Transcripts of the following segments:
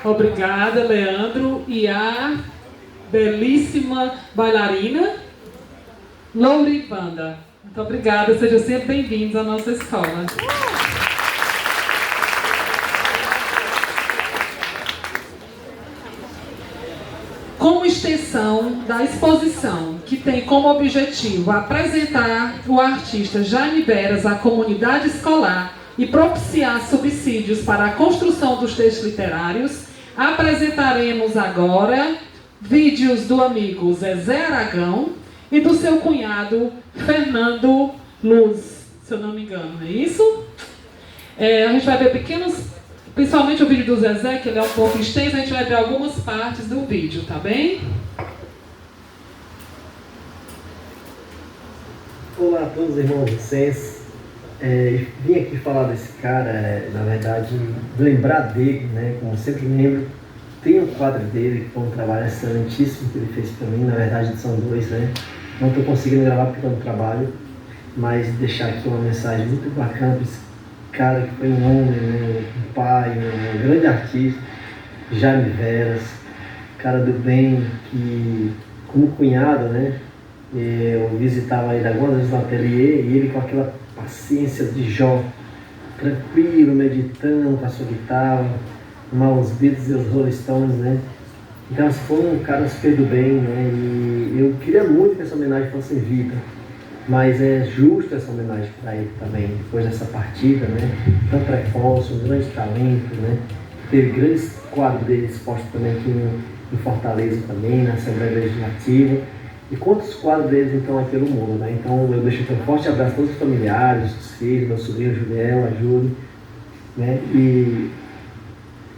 Obrigada, Leandro. E a belíssima bailarina Lourivanda. Muito obrigada, sejam sempre bem-vindos à nossa escola. Como extensão da exposição, que tem como objetivo apresentar o artista Jaime Veras à comunidade escolar e propiciar subsídios para a construção dos textos literários, apresentaremos agora vídeos do amigo Zezé Aragão e do seu cunhado Fernando Luz, se eu não me engano, não é isso? A gente vai ver principalmente o vídeo do Zezé, que ele é um pouco extenso, a gente vai ver algumas partes do vídeo, tá bem? Olá a todos, irmãos vocês. Vim aqui falar desse cara, na verdade, lembrar dele, né? Como sempre lembro, tem um quadro dele, que foi um trabalho excelentíssimo que ele fez para mim, na verdade são dois, né? Não estou conseguindo gravar porque estou no trabalho, mas deixar aqui uma mensagem muito bacana para esse cara que foi um homem, né? Um pai, um grande artista, Jaime Veras, cara do bem, que como cunhado, né? Eu visitava ele algumas vezes no ateliê e ele com aquela paciência de Jó, tranquilo, meditando com a sua guitarra, os Beatles e os Rolling Stones, né? Então foi um cara super do bem, né? E eu queria muito que essa homenagem fosse em vida, mas é justo essa homenagem para ele também, depois dessa partida, né? Tão precoce, um grande talento, né? Teve grandes quadros dele expostos também aqui em Fortaleza também, na Assembleia Legislativa. E quantos quadros deles então aqui no mundo, né? Então eu deixo aqui um forte abraço a todos os familiares, os filhos, meu sobrinho Juliel, a Júlia, né? E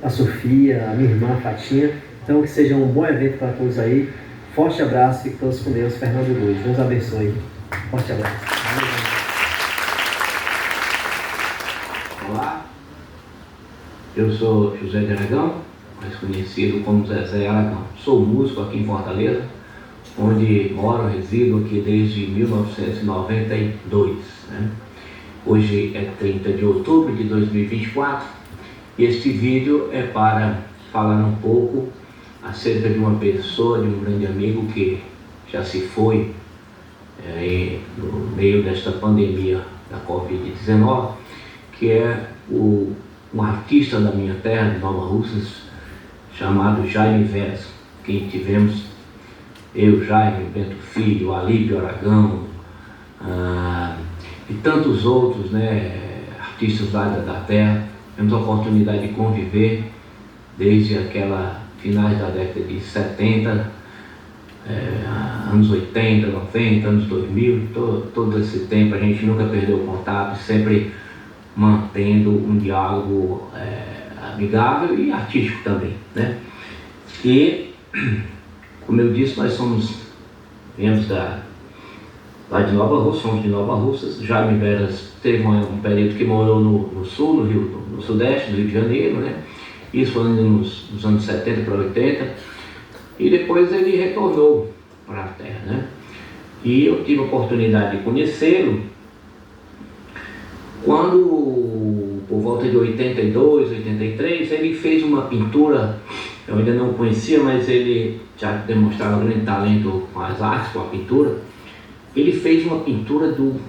a Sofia, a minha irmã, a Fatinha. Então que seja um bom evento para todos aí. Forte abraço, fiquem todos com Deus. Fernando Luz, Deus abençoe. Forte abraço. Olá, eu sou José de Aragão, mais conhecido como Zezé Aragão. Sou músico aqui em Fortaleza, onde moro, resido aqui desde 1992. Né? Hoje é 30 de outubro de 2024 e este vídeo é para falar um pouco acerca de uma pessoa, de um grande amigo que já se foi no meio desta pandemia da Covid-19, que é um artista da minha terra, de Nova Russas, chamado Jaime Veras, quem tivemos eu, Jaime, Bento Filho, Alípio Aragão, e tantos outros, né, artistas lá da terra. Temos a oportunidade de conviver desde aquela finais da década de 70, anos 80, 90, anos 2000, todo esse tempo a gente nunca perdeu o contato, sempre mantendo um diálogo amigável e artístico também, né? E como eu disse, nós viemos lá de Nova Russa, somos de Nova Russas. Jaime Veras teve um período que morou no sul, no sudeste do Rio de Janeiro, né? Isso foi nos anos 70 para 80. E depois ele retornou para a terra, né? E eu tive a oportunidade de conhecê-lo quando, por volta de 82, 83, ele fez uma pintura. Eu ainda não o conhecia, mas ele já demonstrava grande talento com as artes, com a pintura. Ele fez uma pintura do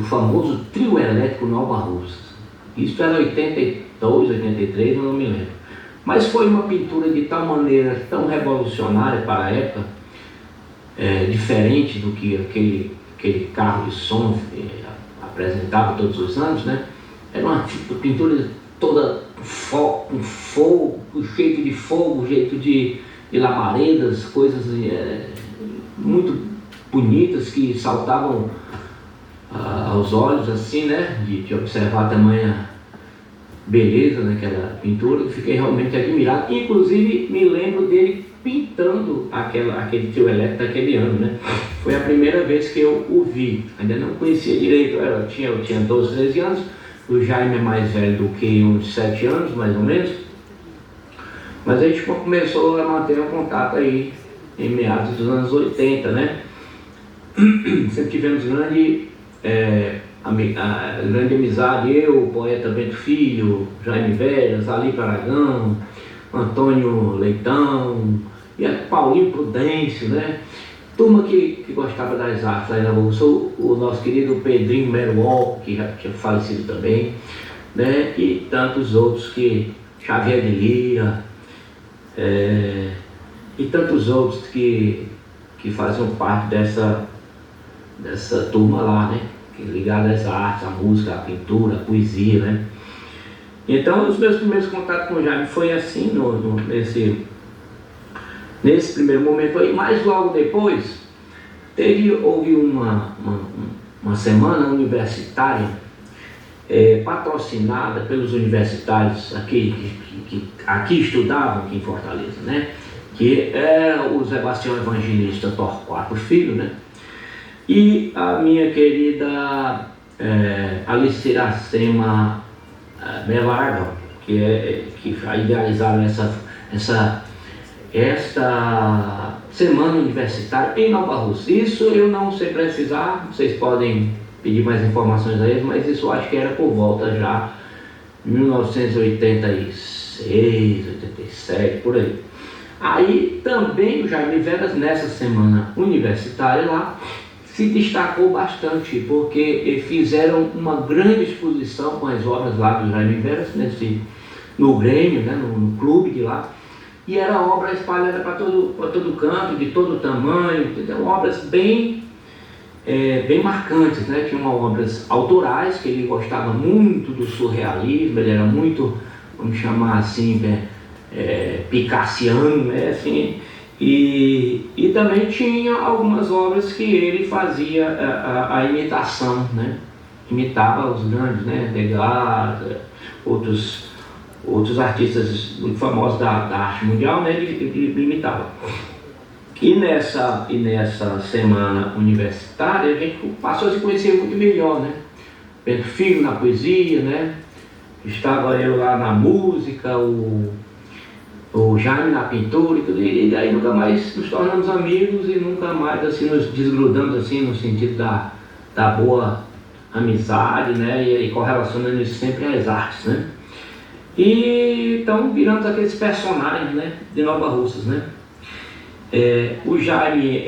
famoso trio elétrico Nova Russas. Isso era 82, 83, eu não me lembro. Mas foi uma pintura de tal maneira, tão revolucionária para a época, diferente do que aquele carro de som apresentava todos os anos, né? Era uma pintura toda com fogo, com jeito de fogo, jeito de labaredas, coisas muito bonitas que saltavam aos olhos, assim, né? De observar a tamanha beleza naquela pintura. Eu fiquei realmente admirado. Inclusive me lembro dele pintando aquele trio elétrico daquele ano, né? Foi a primeira vez que eu o vi. Ainda não conhecia direito, eu tinha 12, 13 anos. O Jaime é mais velho do que uns 7 anos, mais ou menos. Mas a gente começou a manter o contato aí em meados dos anos 80, né? Sempre tivemos grande amizade, eu, o poeta Bento Filho, Jaime Veras, Alípio Aragão, Antônio Leitão, e a Paulinho Prudêncio, né? Turma que gostava das artes lá em Nova Russa, o nosso querido Pedrinho Meruol, que já tinha falecido também, né? E tantos outros Xavier de Lira, e tantos outros que faziam parte dessa turma lá, né? Ligada às artes, à música, à pintura, à poesia, né? Então, os meus primeiros contatos com o Jaime foi assim, nesse primeiro momento aí, mas logo depois houve uma semana universitária patrocinada pelos universitários aqui que aqui estudavam aqui em Fortaleza, né? Que era o Sebastião Evangelista Torquato Filho, né? E a minha querida Alice Iracema Bela Aragão, que idealizaram esta semana universitária em Nova Russa. Isso eu não sei precisar, vocês podem pedir mais informações a eles, mas isso eu acho que era por volta já de 1986, 87, por aí. Aí também o Jaime Veras, nessa semana universitária lá, se destacou bastante, porque fizeram uma grande exposição com as obras lá do Jaime Veras, no Grêmio, né, no clube de lá, e era obra espalhada para todo canto, de todo tamanho, entendeu? Obras bem marcantes, né? Tinham obras autorais, que ele gostava muito do surrealismo, ele era muito, vamos chamar assim, picassiano, né? Assim, e também tinha algumas obras que ele fazia a imitação, né? Imitava os grandes, né? Degas, outros artistas muito famosos da arte mundial, né? Ele imitava. E nessa semana universitária a gente passou a se conhecer muito melhor, né? Pedro Filho na poesia, né? Estava eu lá na música, o Jaime na pintura e tudo, e aí nunca mais nos tornamos amigos e nunca mais assim nos desgrudamos assim no sentido da boa amizade, né? E correlacionando isso sempre às artes, né? E então viramos aqueles personagens, né? De Nova Russas, né? O Jaime,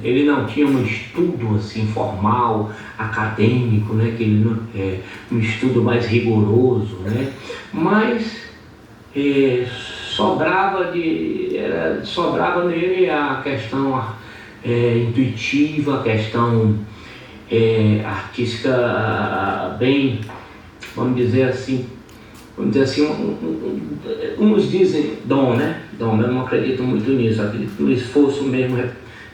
ele não tinha um estudo assim formal, acadêmico, né? Que ele um estudo mais rigoroso, né? Mas sobrava nele a questão intuitiva, a questão artística bem, vamos dizer assim, uns dizem dom, né? Dom, eu não acredito muito nisso, acredito no esforço mesmo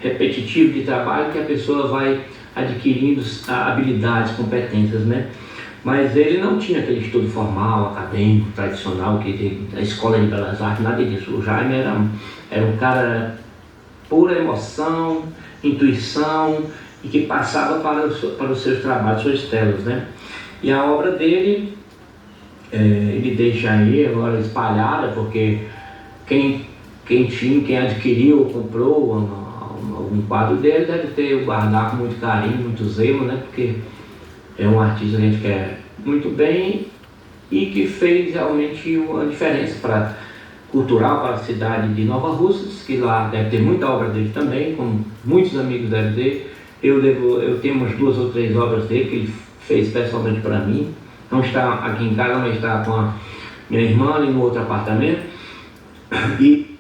repetitivo de trabalho que a pessoa vai adquirindo habilidades, competências, né? Mas ele não tinha aquele estudo formal, acadêmico, tradicional, que tem a Escola de Belas Artes, nada disso. O Jaime era um cara pura emoção, intuição, e que passava para os seus trabalhos, suas telas, né? E a obra dele, ele deixa aí agora espalhada, porque quem adquiriu ou comprou algum quadro dele deve ter guardado com muito carinho, muito zelo, né? Porque é um artista que a gente quer muito bem e que fez realmente uma diferença cultural para a cidade de Nova Russas, que lá deve ter muita obra dele também, como muitos amigos devem ter. Eu tenho umas 2 ou 3 obras dele que ele fez especialmente para mim. Não está aqui em casa, mas está com a minha irmã ali no outro apartamento. E